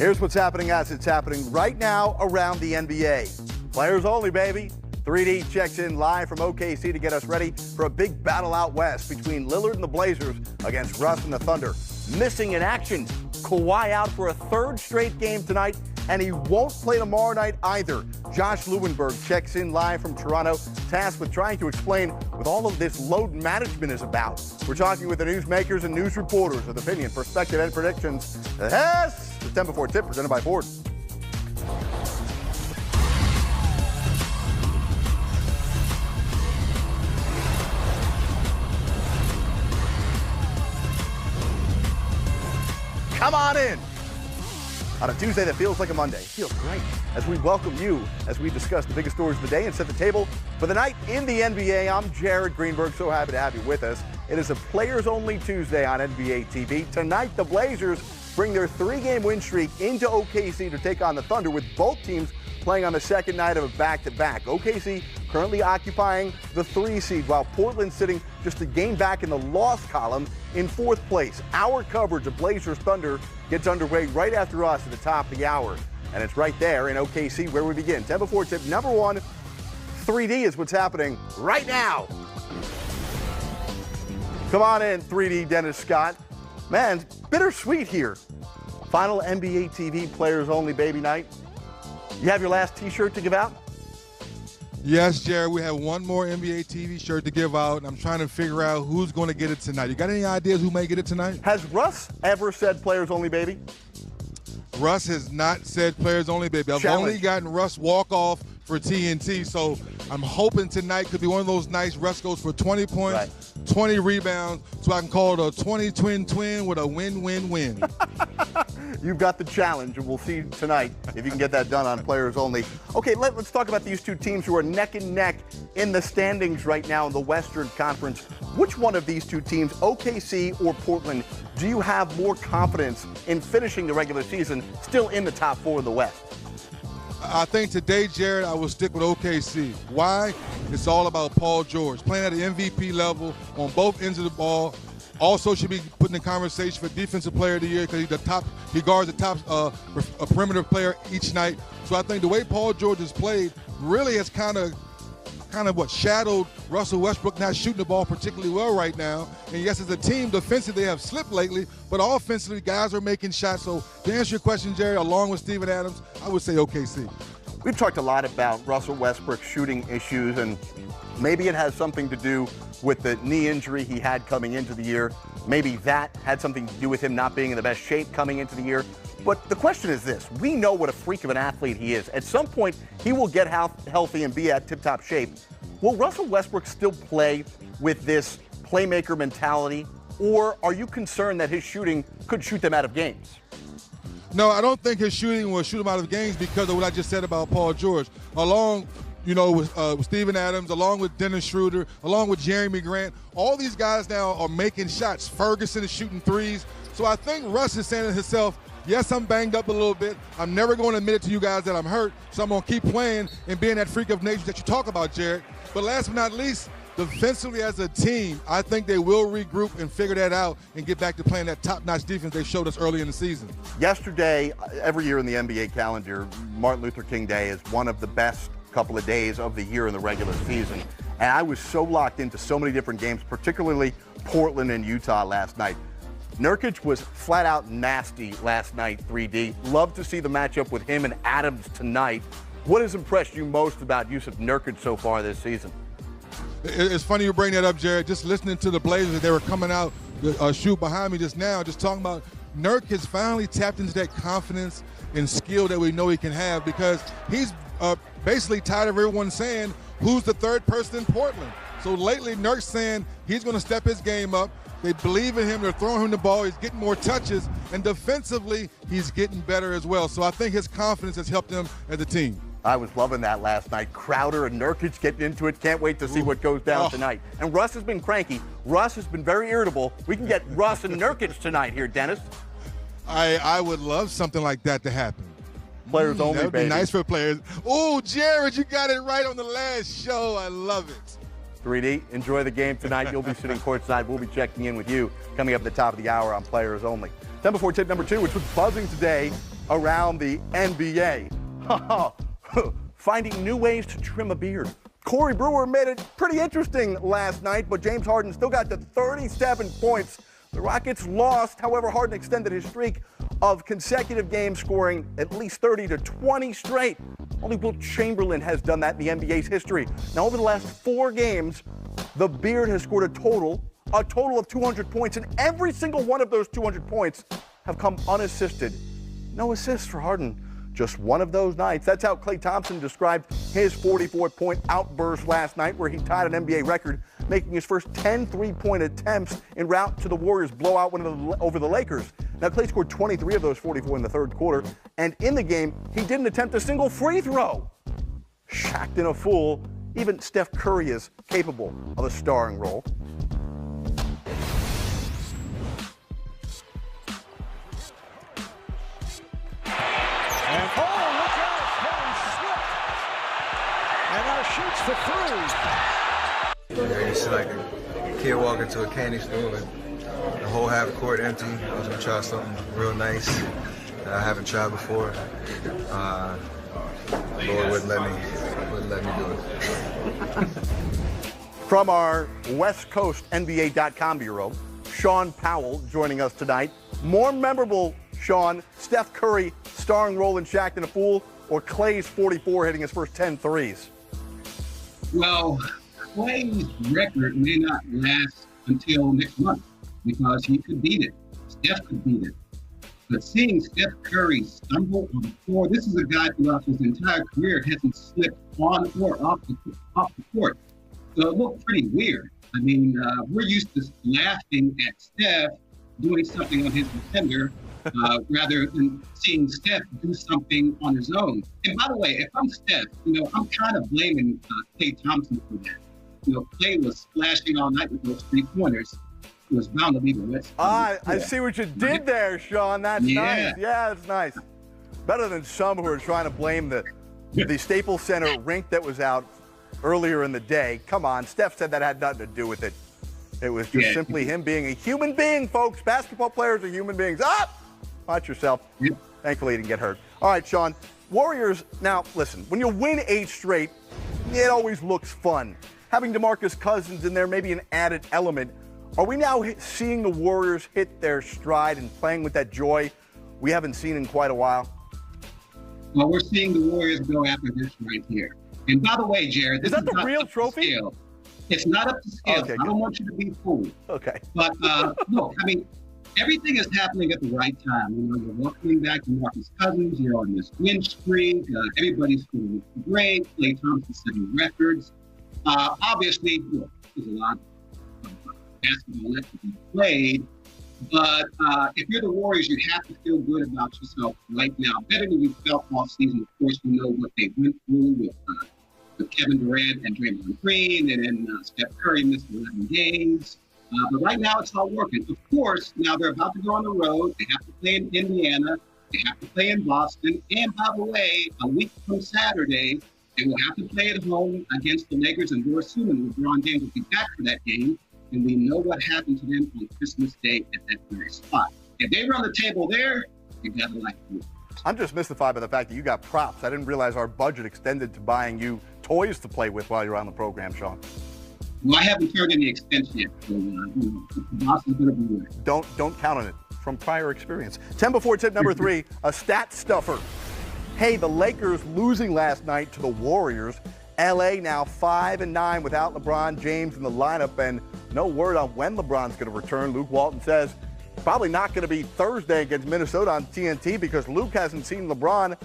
Here's what's happening as it's happening right now around the NBA. Players only, baby. 3D checks in live from OKC to get us ready for a big battle out west between Lillard and the Blazers against Russ and the Thunder. Missing in action, Kawhi out for a third straight game tonight, and he won't play tomorrow night either. Josh Lewenberg checks in live from Toronto, tasked with trying to explain what all of this load management is about. We're talking with the newsmakers and news reporters with opinion, perspective, and predictions. Yes, the 10 before tip presented by Ford. Come on in. On a Tuesday that feels like a Monday. Feels great as we welcome you as we discuss the biggest stories of the day and set the table for the night in the NBA. I'm Jared Greenberg. So happy to have you with us. It is a players-only Tuesday on NBA TV. Tonight, the Blazers bring their three-game win streak into OKC to take on the Thunder, with both teams playing on the second night of a back-to-back. OKC currently occupying the 3 seed, while Portland sitting just a game back in the loss column in 4th place. Our coverage of Blazers Thunder gets underway right after us at the top of the hour. And it's right there in OKC where we begin. 10 before tip number 1, 3D is what's happening right now. Come on in, 3D Dennis Scott. Man, bittersweet here. Final NBA TV players only baby night. You have your last t-shirt to give out? Yes, Jared, we have one more NBA TV shirt to give out, and I'm trying to figure out who's going to get it tonight. You got any ideas who may get it tonight? Has Russ ever said players only, baby? Russ has not said players only, baby. I've only gotten Russ walk off for TNT, so I'm hoping tonight could be one of those nights Russ goes for 20 points, right, 20 rebounds, so I can call it a 20-twin-twin with a win-win-win. You've got the challenge, and we'll see tonight if you can get that done on players only. Okay, let's talk about these two teams who are neck and neck in the standings right now in the Western Conference. Which one of these two teams, OKC or Portland, do you have more confidence in finishing the regular season still in the top 4 in the West? I think today, Jared, I will stick with OKC. Why? It's all about Paul George, playing at the MVP level on both ends of the ball. Also should be put in the conversation for Defensive Player of the Year because he guards the top perimeter player each night. So I think the way Paul George has played really has kind of shadowed Russell Westbrook not shooting the ball particularly well right now. And yes, as a team, defensively they have slipped lately, but offensively guys are making shots. So to answer your question, Jerry, along with Steven Adams, I would say OKC. We've talked a lot about Russell Westbrook's shooting issues, and maybe it has something to do with the knee injury he had coming into the year. Maybe that had something to do with him not being in the best shape coming into the year. But the question is this. We know what a freak of an athlete he is. At some point, he will get healthy and be at tip-top shape. Will Russell Westbrook still play with this playmaker mentality, or are you concerned that his shooting could shoot them out of games? No, I don't think his shooting will shoot him out of games because of what I just said about Paul George. Along with Steven Adams, along with Dennis Schroeder, along with Jeremy Grant, all these guys now are making shots. Ferguson is shooting threes. So I think Russ is saying to himself, yes, I'm banged up a little bit. I'm never going to admit it to you guys that I'm hurt, so I'm going to keep playing and being that freak of nature that you talk about, Jared. But last but not least, defensively as a team, I think they will regroup and figure that out and get back to playing that top-notch defense they showed us early in the season. Yesterday, every year in the NBA calendar, Martin Luther King Day is one of the best couple of days of the year in the regular season. And I was so locked into so many different games, particularly Portland and Utah last night. Nurkic was flat out nasty last night, 3D. Love to see the matchup with him and Adams tonight. What has impressed you most about Jusuf Nurkic so far this season? It's funny you bring that up, Jared. Just listening to the Blazers, they were coming out the shoot behind me just now, just talking about Nurk has finally tapped into that confidence and skill that we know he can have, because he's basically tired of everyone saying who's the third person in Portland. So lately, Nurk's saying he's going to step his game up. They believe in him. They're throwing him the ball. He's getting more touches. And defensively, he's getting better as well. So I think his confidence has helped him as a team. I was loving that last night. Crowder and Nurkic getting into it. Can't wait to see what goes down tonight. And Russ has been cranky. Russ has been very irritable. We can get Russ and Nurkic tonight here, Dennis. I would love something like that to happen. Players only, that would baby. be nice for players. Oh, Jared, you got it right on the last show. I love it. 3D, enjoy the game tonight. You'll be sitting courtside. We'll be checking in with you coming up at the top of the hour on Players Only. 10 before tip number 2, which was buzzing today around the NBA. Finding new ways to trim a beard. Corey Brewer made it pretty interesting last night, but James Harden still got to 37 points. The Rockets lost. However, Harden extended his streak of consecutive games, scoring at least 30 to 20 straight. Only Wilt Chamberlain has done that in the NBA's history. Now, over the last 4 games, the Beard has scored a total of 200 points, and every single one of those 200 points have come unassisted. No assists for Harden. Just one of those nights. That's how Klay Thompson described his 44-point outburst last night, where he tied an NBA record, making his first 10 three-point attempts en route to the Warriors' blowout win over the Lakers. Now, Klay scored 23 of those 44 in the third quarter, and in the game, he didn't attempt a single free throw. Shacked in a fool, even Steph Curry is capable of a starring role. And oh, look out! Curry slipped. And now shoots for three. Yeah, it's like a kid walking to a candy store and the whole half court empty. I was gonna try something real nice that I haven't tried before. Lord wouldn't let me do it. From our West Coast NBA.com bureau, Sean Powell joining us tonight. More memorable, Sean, Steph Curry starring role in Shacked in a Fool, or Klay's 44 hitting his first 10 threes? Well, Klay's record may not last until next month because he could beat it. Steph could beat it. But seeing Steph Curry stumble on the floor, this is a guy throughout his entire career hasn't slipped on or off the court. So it looked pretty weird. I mean, we're used to laughing at Steph doing something on his defender rather than seeing Steph do something on his own. And by the way, if I'm Steph, I'm kind of blaming Klay Thompson for that. Klay was splashing all night with those 3-pointers. It was bound to be the West. I see what you did there, Sean. That's nice. Yeah, that's nice. Better than some who are trying to blame the Staples Center rink that was out earlier in the day. Come on, Steph said that had nothing to do with it. It was just simply him being a human being, folks. Basketball players are human beings. Watch yourself. Yep. Thankfully, he didn't get hurt. All right, Sean. Warriors, now, listen, when you win 8 straight, it always looks fun. Having DeMarcus Cousins in there may be an added element. Are we now seeing the Warriors hit their stride and playing with that joy we haven't seen in quite a while? Well, we're seeing the Warriors go after this right here. And by the way, Jared, this is that the real trophy? It's not up to scale. Okay, I don't want you to be fooled. Okay. But look, I mean, everything is happening at the right time. You're welcoming back DeMarcus Cousins. You're on this win streak. Everybody's feeling great. Klay Thompson setting records. Obviously, look, there's a lot of basketball left to be played. But if you're the Warriors, you have to feel good about yourself right now. Better than you felt all season. Of course, we know what they went through with Kevin Durant and Draymond Green, and then Steph Curry missed 11 games. But right now, it's all working. Of course, now they're about to go on the road. They have to play in Indiana. They have to play in Boston. And by the way, a week from Saturday, they will have to play at home against the Lakers, and we're assuming LeBron James will be back for that game. And we know what happened to them on Christmas Day at that very spot. If they run the table there, you gotta like it. I'm just mystified by the fact that you got props. I didn't realize our budget extended to buying you toys to play with while you're on the program, Sean. Well, I haven't turned any expense yet, so the boss is gonna be there. Don't count on it from prior experience. 10 before tip number 3, a stat stuffer. Hey, the Lakers losing last night to the Warriors. LA now 5-9 without LeBron James in the lineup, and no word on when LeBron's going to return. Luke Walton says probably not going to be Thursday against Minnesota on TNT because Luke hasn't seen LeBron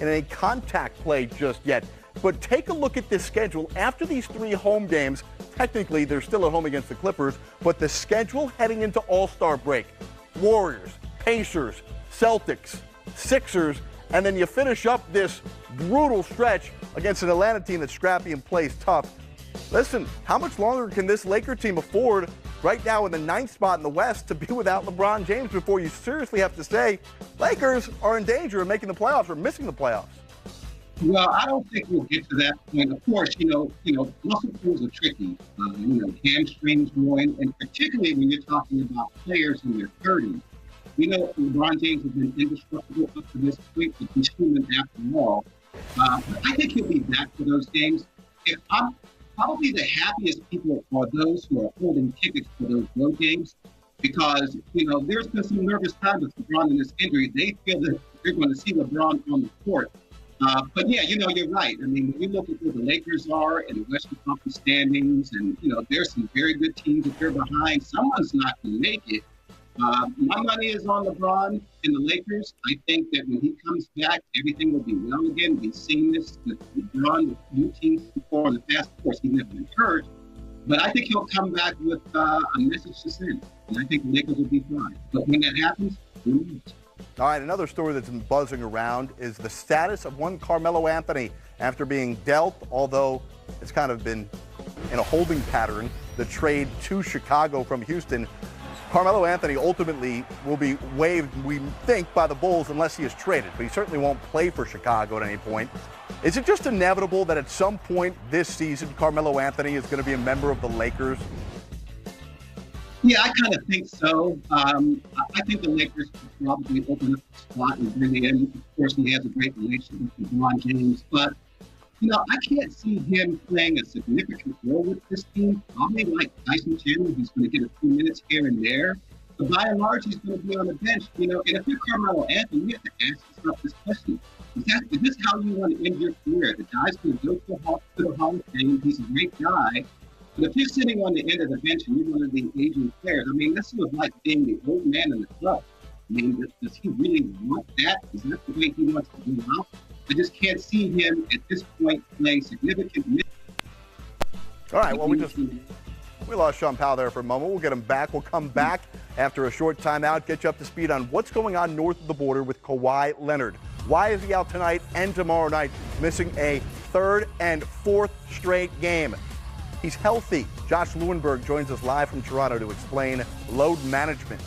in a contact play just yet. But take a look at this schedule. After these 3 home games, technically they're still at home against the Clippers, but the schedule heading into All-Star break, Warriors, Pacers, Celtics, Sixers, and then you finish up this brutal stretch against an Atlanta team that's scrappy and plays tough. Listen, how much longer can this Laker team afford right now in the 9th spot in the West to be without LeBron James before you seriously have to say Lakers are in danger of making the playoffs or missing the playoffs? Well, I don't think we'll get to that point. Of course, muscle pulls are tricky. Hamstrings more, and particularly when you're talking about players in their 30s. We know LeBron James has been indestructible up to this point, but he's human after all. I think he'll be back for those games. I'm probably the happiest people are those who are holding tickets for those road games, because, there's been some nervous times with LeBron in this injury. They feel that they're going to see LeBron on the court. But yeah, you're right. I mean, when you look at where the Lakers are in the Western Conference standings, and, there's some very good teams that they're behind. Someone's not going to make it. My money is on LeBron and the Lakers. I think that when he comes back, everything will be well again. We've seen this with LeBron with new teams before in the past. Of course, he's never been hurt. But I think he'll come back with a message to send. And I think the Lakers will be fine. But when that happens, who knows? All right, another story that's been buzzing around is the status of one Carmelo Anthony after being dealt, although it's kind of been in a holding pattern, the trade to Chicago from Houston. Carmelo Anthony ultimately will be waived, we think, by the Bulls unless he is traded, but he certainly won't play for Chicago at any point. Is it just inevitable that at some point this season, Carmelo Anthony is going to be a member of the Lakers? Yeah, I kind of think so. I think the Lakers could probably open up the spot and bring it in. Of course, he has a great relationship with LeBron James, but I can't see him playing a significant role with this team. Probably like Tyson Chandler, he's going to get a few minutes here and there. But by and large, he's going to be on the bench. And if you're Carmelo Anthony, you have to ask yourself this question. Is this how you want to end your career? The guy's going to go to the Hall of Fame. He's a great guy. But if you're sitting on the end of the bench and you're one of the aging players, that's sort of like being the old man in the club. Does he really want that? Is that the way he wants to go out? I just can't see him at this point playing significant minutes. All right, well, we lost Sean Powell there for a moment. We'll get him back. We'll come back after a short timeout, get you up to speed on what's going on north of the border with Kawhi Leonard. Why is he out tonight and tomorrow night, missing a third and fourth straight game? He's healthy. Josh Lewenberg joins us live from Toronto to explain load management.